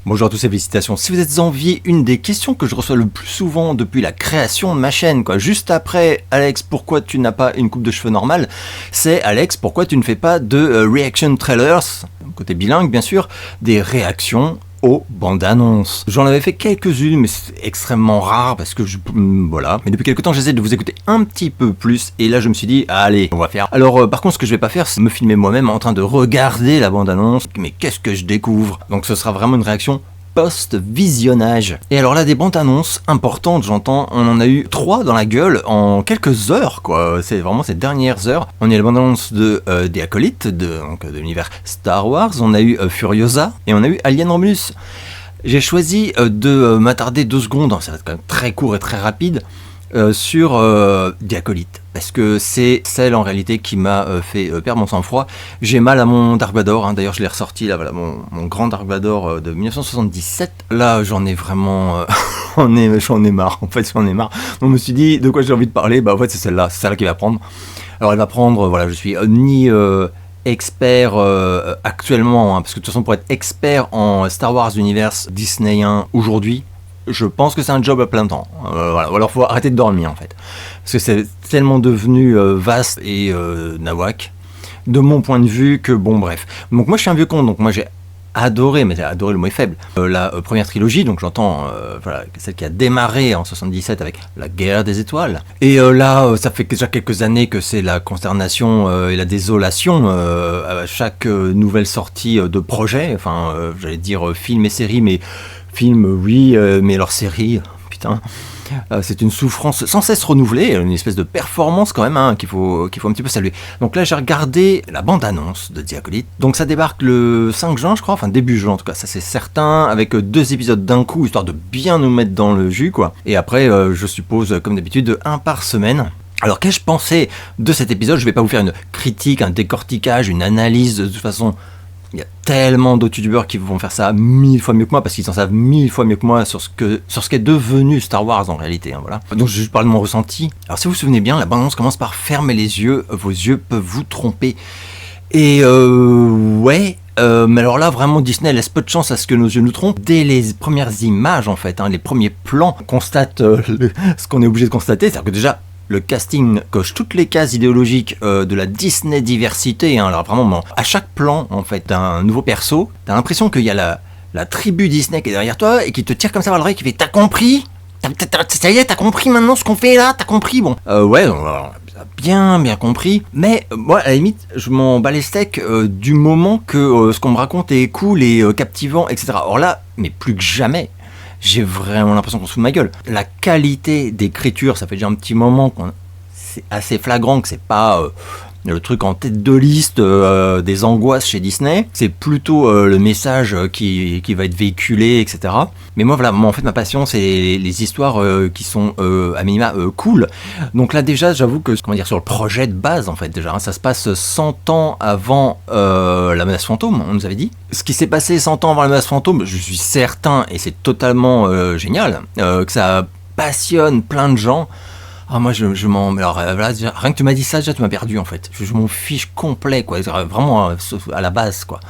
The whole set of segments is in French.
Bonjour à tous et félicitations. Si vous êtes envié, une des questions que je reçois le plus souvent depuis la création de ma chaîne, juste après Alex, pourquoi tu n'as pas une coupe de cheveux normale, c'est Alex, pourquoi tu ne fais pas de reaction trailers, côté bilingue bien sûr, des réactions aux bandes annonces. J'en avais fait quelques-unes, mais c'est extrêmement rare parce que voilà. Mais depuis quelques temps, j'essaie de vous écouter un petit peu plus. Et là, je me suis dit, allez, on va faire. Alors, par contre, ce que je vais pas faire, c'est me filmer moi-même en train de regarder la bande annonce. Mais qu'est-ce que je découvre? Donc, ce sera vraiment une réaction post-visionnage. Et alors là, des bandes annonces importantes, j'entends, on en a eu 3 dans la gueule en quelques heures, quoi. C'est vraiment ces dernières heures. On a eu la bande annonce de The Acolyte, de l'univers Star Wars, on a eu Furiosa, et on a eu Alien Romulus. J'ai choisi de m'attarder 2 secondes, ça va être quand même très court et très rapide, sur The Acolyte, parce que c'est celle en réalité qui m'a fait perdre mon sang-froid. J'ai mal à mon Dark Vador, d'ailleurs je l'ai ressorti là, voilà, mon grand Dark Vador de 1977. Là j'en ai vraiment j'en ai marre, en fait j'en ai marre. Donc je me suis dit de quoi j'ai envie de parler, en fait c'est celle-là qui va prendre. Alors elle va prendre, voilà, je suis ni expert actuellement, parce que de toute façon pour être expert en Star Wars Universe Disneyen aujourd'hui, je pense que c'est un job à plein temps. Voilà. Ou alors faut arrêter de dormir en fait. Parce que c'est tellement devenu vaste et nawak, de mon point de vue, que bon bref. Donc moi je suis un vieux con, donc moi j'ai adoré, mais adoré le mot est faible, la première trilogie, donc j'entends voilà, celle qui a démarré en 77 avec la guerre des étoiles. Et là, ça fait déjà quelques années que c'est la consternation et la désolation à chaque nouvelle sortie de projet, enfin j'allais dire film et série, mais film, oui, mais leur série, putain, c'est une souffrance sans cesse renouvelée, une espèce de performance quand même qu'il faut un petit peu saluer. Donc là, j'ai regardé la bande-annonce de The Acolyte. Donc ça débarque le 5 juin, je crois, enfin début juin en tout cas, ça c'est certain, avec 2 épisodes d'un coup, histoire de bien nous mettre dans le jus, quoi. Et après, je suppose, comme d'habitude, 1 par semaine. Alors qu'ai-je pensé de cet épisode? Je vais pas vous faire une critique, un décortiquage, une analyse, de toute façon. Il y a tellement d'autres youtubeurs qui vont faire ça 1000 fois mieux que moi, parce qu'ils en savent 1000 fois mieux que moi sur ce qu'est devenu Star Wars en réalité, voilà. Donc je parle de mon ressenti. Alors si vous vous souvenez bien, la bande-annonce commence par fermer les yeux, vos yeux peuvent vous tromper. Et ouais, mais alors là vraiment Disney laisse peu de chance à ce que nos yeux nous trompent. Dès les premières images en fait, les premiers plans, on constate ce qu'on est obligé de constater, c'est-à-dire que déjà le casting coche toutes les cases idéologiques de la Disney diversité. Alors vraiment, à chaque plan en fait d'un nouveau perso, t'as l'impression qu'il y a la tribu Disney qui est derrière toi et qui te tire comme ça par l'oreille, qui fait t'as compris? Ça y est, t'as compris maintenant ce qu'on fait là? T'as compris? Bon, ouais, bien compris. Mais moi, à la limite, je m'en bats les steaks du moment que ce qu'on me raconte est cool et captivant, etc. Or là, mais plus que jamais, j'ai vraiment l'impression qu'on se fout de ma gueule. La qualité d'écriture, ça fait déjà un petit moment c'est assez flagrant que c'est pas le truc en tête de liste des angoisses chez Disney. C'est plutôt le message qui va être véhiculé, etc. Mais moi, voilà, en fait, ma passion, c'est les histoires qui sont à minima cool. Donc là, déjà, j'avoue que, sur le projet de base, en fait, déjà, ça se passe 100 ans avant la menace fantôme, on nous avait dit. Ce qui s'est passé 100 ans avant la menace fantôme, je suis certain, et c'est totalement génial, que ça passionne plein de gens. Ah, moi je m'en. Alors voilà, rien que tu m'as dit ça, déjà tu m'as perdu en fait. Je m'en fiche complet, quoi. Vraiment à la base, quoi.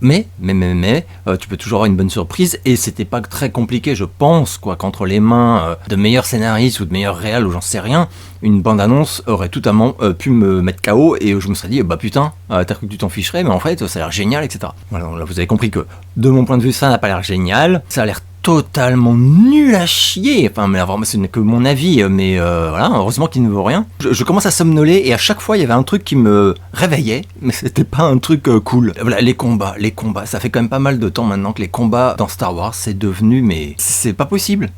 Mais tu peux toujours avoir une bonne surprise, et c'était pas très compliqué, je pense, quoi, qu'entre les mains de meilleurs scénaristes ou de meilleurs réals ou j'en sais rien, une bande-annonce aurait totalement pu me mettre KO, et je me serais dit, putain, t'as cru que tu t'en ficherais, mais en fait ça a l'air génial, etc. Voilà, là vous avez compris que de mon point de vue ça n'a pas l'air génial, ça a l'air totalement nul à chier, enfin mais vraiment ce n'est que mon avis, mais voilà, heureusement qu'il ne vaut rien. Je commence à somnoler, et à chaque fois il y avait un truc qui me réveillait, mais c'était pas un truc cool. Voilà, les combats, ça fait quand même pas mal de temps maintenant que les combats dans Star Wars c'est devenu, mais c'est pas possible.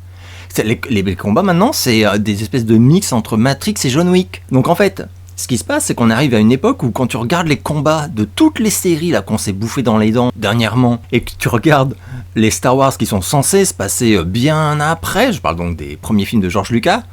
Les combats maintenant c'est des espèces de mix entre Matrix et John Wick. Donc en fait, ce qui se passe, c'est qu'on arrive à une époque où quand tu regardes les combats de toutes les séries là qu'on s'est bouffé dans les dents dernièrement, et que tu regardes les Star Wars qui sont censés se passer bien après, je parle donc des premiers films de George Lucas,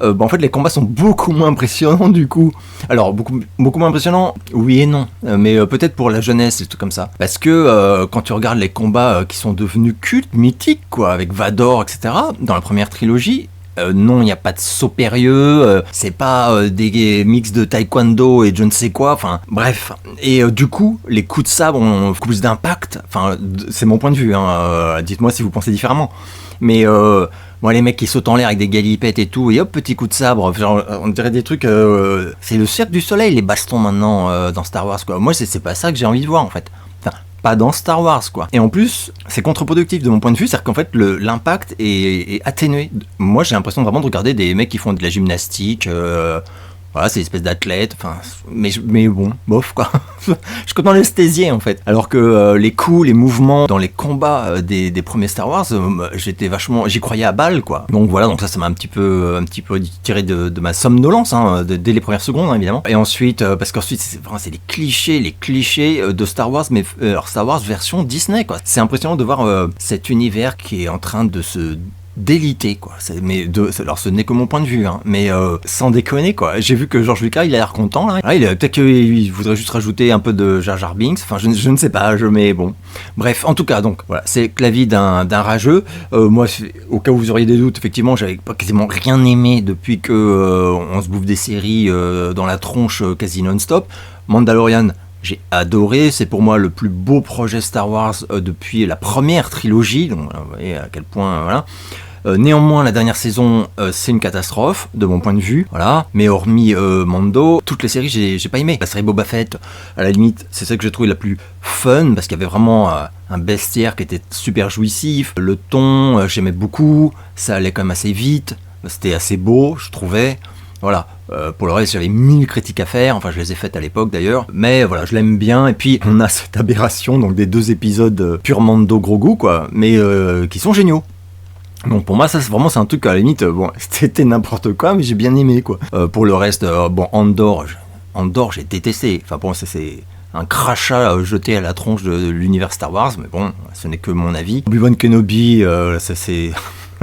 en fait les combats sont beaucoup moins impressionnants du coup. Alors beaucoup moins impressionnants, oui et non, mais peut-être pour la jeunesse et tout comme ça. Parce que quand tu regardes les combats qui sont devenus cultes, mythiques, quoi, avec Vador, etc., dans la première trilogie, Non, il n'y a pas de saut périlleux, c'est pas des mix de taekwondo et je ne sais quoi, enfin bref. Et du coup, les coups de sabre ont plus d'impact, enfin c'est mon point de vue, hein, dites-moi si vous pensez différemment. Mais moi, les mecs qui sautent en l'air avec des galipettes et tout, et hop, petit coup de sabre, genre, on dirait des trucs... c'est le Cirque du Soleil, les bastons maintenant dans Star Wars, quoi. Moi, c'est pas ça que j'ai envie de voir, en fait. Enfin, pas dans Star Wars, quoi. Et en plus, c'est contre-productif de mon point de vue, c'est-à-dire qu'en fait, l'impact est atténué. Moi, j'ai l'impression vraiment de regarder des mecs qui font de la gymnastique... Voilà, c'est une espèce d'athlète, enfin, mais bon, bof quoi. Je suis comme anesthésié en fait. Alors que les coups, les mouvements dans les combats des premiers Star Wars, j'y croyais à balle quoi. Donc voilà, donc ça m'a un petit peu tiré de ma somnolence, hein, dès les premières secondes hein, évidemment. Et ensuite, parce qu'ensuite c'est les clichés de Star Wars, mais alors Star Wars version Disney quoi. C'est impressionnant de voir cet univers qui est en train de se délité quoi, alors ce n'est que mon point de vue hein, mais sans déconner quoi, j'ai vu que George Lucas il a l'air content là, peut-être qu'il voudrait juste rajouter un peu de Jar Jar Binks, enfin je ne sais pas, mais bon, bref, en tout cas donc voilà, c'est l'avis d'un rageux. Moi au cas où vous auriez des doutes, effectivement j'avais pas quasiment rien aimé depuis que on se bouffe des séries dans la tronche quasi non-stop. Mandalorian, j'ai adoré, c'est pour moi le plus beau projet Star Wars depuis la première trilogie, donc vous voyez à quel point, voilà. Néanmoins, la dernière saison, c'est une catastrophe, de mon point de vue, voilà. Mais hormis Mando, toutes les séries, j'ai pas aimé. La série Boba Fett, à la limite, c'est celle que j'ai trouvé la plus fun, parce qu'il y avait vraiment un bestiaire qui était super jouissif. Le ton, j'aimais beaucoup, ça allait quand même assez vite, c'était assez beau, je trouvais. Voilà, pour le reste j'avais 1000 critiques à faire, enfin je les ai faites à l'époque d'ailleurs, mais voilà, je l'aime bien, et puis on a cette aberration, donc des 2 épisodes purement de gros goût quoi, mais qui sont géniaux. Donc pour moi ça c'est un truc à la limite, bon c'était n'importe quoi mais j'ai bien aimé quoi. Pour le reste, bon Andor j'ai détesté, enfin bon c'est un crachat jeté à la tronche de l'univers Star Wars, mais bon ce n'est que mon avis. Obi-Wan Kenobi, ça c'est...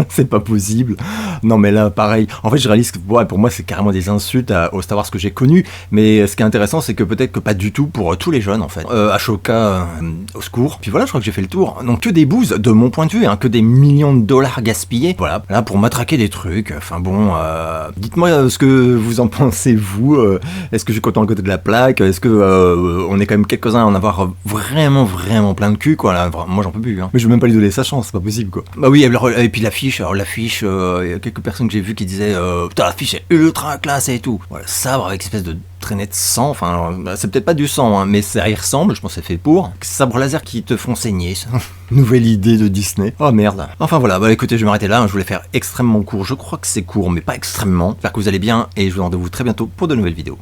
c'est pas possible. Non mais là pareil, en fait je réalise que pour moi c'est carrément des insultes au Star Wars que j'ai connu, mais ce qui est intéressant c'est que peut-être que pas du tout pour tous les jeunes en fait. Ashoka, au secours. Puis voilà, je crois que j'ai fait le tour. Donc que des bouses de mon point de vue, hein, que des millions de dollars gaspillés, voilà, là pour matraquer des trucs. Enfin bon, dites-moi ce que vous en pensez vous. Est-ce que je suis content le côté de la plaque? Est-ce que on est quand même quelques-uns à en avoir vraiment plein de cul quoi là. Moi j'en peux plus hein. Mais je vais même pas lui donner sa chance, c'est pas possible quoi. Bah oui, et puis l'affiche, il y a quelques personnes que j'ai vues qui disaient putain l'affiche est ultra classe et tout. Voilà, sabre avec une espèce de traînée de sang, enfin c'est peut-être pas du sang hein, mais ça y ressemble, je pense que c'est fait pour. Sabre laser qui te font saigner, nouvelle idée de Disney. Oh merde. Enfin voilà, bah écoutez, je vais m'arrêter là, hein. Je voulais faire extrêmement court, je crois que c'est court mais pas extrêmement. J'espère que vous allez bien et je vous donne rendez-vous très bientôt pour de nouvelles vidéos.